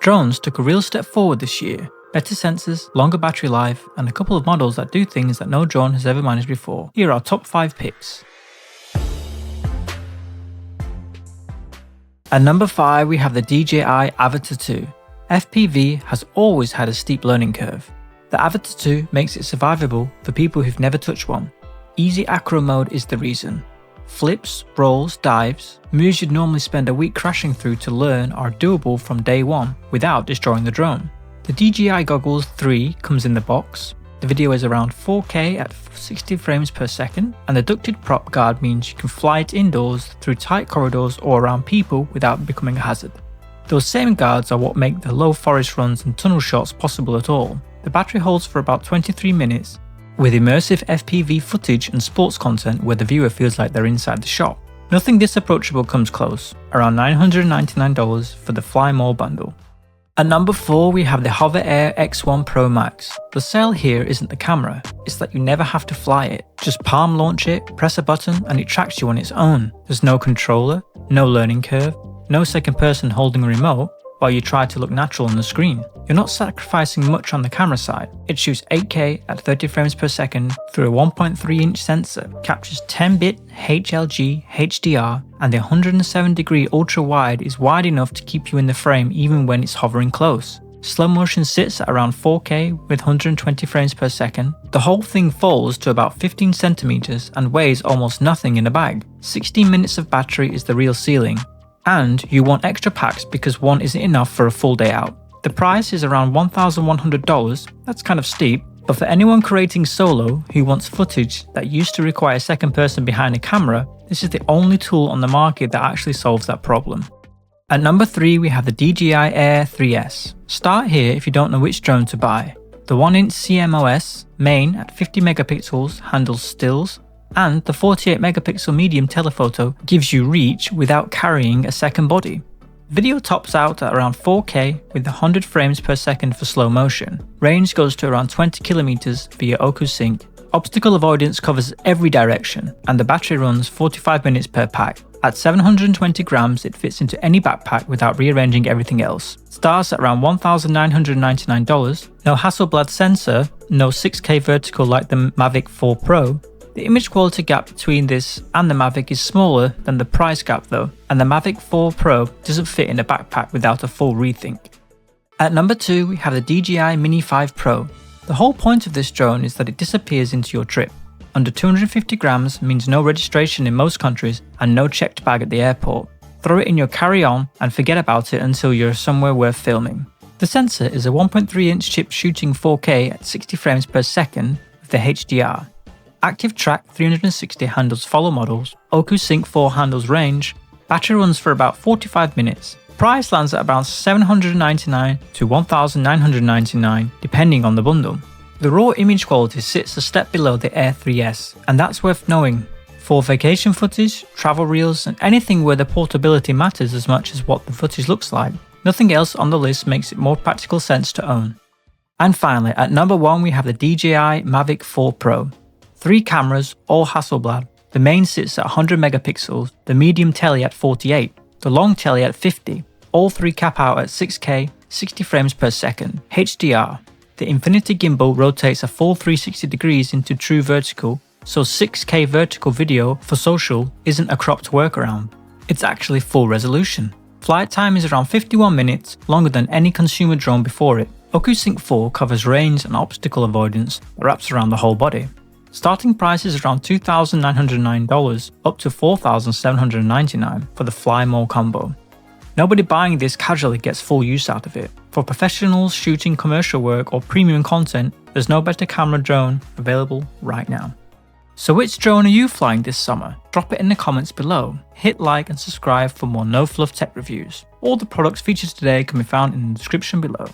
Drones took a real step forward this year. Better sensors, longer battery life, and a couple of models that do things that no drone has ever managed before. Here are our top 5 picks. At number 5 we have the DJI Avatar 2. FPV has always had a steep learning curve. The Avatar 2 makes it survivable for people who've never touched one. Easy acro mode is the reason. Flips, rolls, dives, moves you'd normally spend a week crashing through to learn are doable from day one without destroying the drone. The DJI Goggles 3 comes in the box. The video is around 4K at 60 frames per second, and the ducted prop guard means you can fly it indoors through tight corridors or around people without becoming a hazard. Those same guards are what make the low forest runs and tunnel shots possible at all. The battery holds for about 23 minutes, with immersive FPV footage and sports content where the viewer feels like they're inside the shot. Nothing this approachable comes close, around $999 for the Fly More bundle. At number 4 we have the Hover Air X1 Pro Max. The sell here isn't the camera, it's that you never have to fly it. Just palm launch it, press a button and it tracks you on its own. There's no controller, no learning curve, no second person holding a remote while you try to look natural on the screen. You're not sacrificing much on the camera side. It shoots 8K at 30 frames per second through a 1.3-inch sensor, captures 10-bit HLG HDR, and the 107-degree ultra-wide is wide enough to keep you in the frame even when it's hovering close. Slow motion sits at around 4K with 120 frames per second. The whole thing falls to about 15 centimeters and weighs almost nothing in a bag. 16 minutes of battery is the real ceiling. And you want extra packs because one isn't enough for a full day out. The price is around $1,100, that's kind of steep, but for anyone creating solo who wants footage that used to require a second person behind a camera, this is the only tool on the market that actually solves that problem. At number 3 we have the DJI Air 3S. Start here if you don't know which drone to buy. The 1-inch CMOS main at 50 megapixels handles stills, and the 48 megapixel medium telephoto gives you reach without carrying a second body. Video tops out at around 4K with 100 frames per second for slow motion. Range goes to around 20 kilometers via OcuSync. Obstacle avoidance covers every direction, and the battery runs 45 minutes per pack. At 720 grams it fits into any backpack without rearranging everything else. Starts at around $1,999, no Hasselblad sensor, no 6K vertical like the Mavic 4 Pro. The image quality gap between this and the Mavic is smaller than the price gap though, and the Mavic 4 Pro doesn't fit in a backpack without a full rethink. At number 2 we have the DJI Mini 5 Pro. The whole point of this drone is that it disappears into your trip. Under 250 grams means no registration in most countries and no checked bag at the airport. Throw it in your carry-on and forget about it until you're somewhere worth filming. The sensor is a 1.3-inch chip shooting 4K at 60 frames per second with the HDR. Active Track 360 handles follow models, OcuSync 4 handles range, battery runs for about 45 minutes. Price lands at around $799 to $1,999 depending on the bundle. The raw image quality sits a step below the Air 3S, and that's worth knowing. For vacation footage, travel reels, and anything where the portability matters as much as what the footage looks like, nothing else on the list makes it more practical sense to own. And finally, at number 1 we have the DJI Mavic 4 Pro. 3 cameras, all Hasselblad. The main sits at 100 megapixels, the medium tele at 48, the long tele at 50. All 3 cap out at 6K, 60 frames per second, HDR. The Infinity gimbal rotates a full 360 degrees into true vertical, so 6K vertical video for social isn't a cropped workaround. It's actually full resolution. Flight time is around 51 minutes, longer than any consumer drone before it. OcuSync 4 covers range and obstacle avoidance that wraps around the whole body. Starting price is around $2,909 up to $4,799 for the Fly More combo. Nobody buying this casually gets full use out of it. For professionals shooting commercial work or premium content, there's no better camera drone available right now. So which drone are you flying this summer? Drop it in the comments below. Hit like and subscribe for more no fluff tech reviews. All the products featured today can be found in the description below.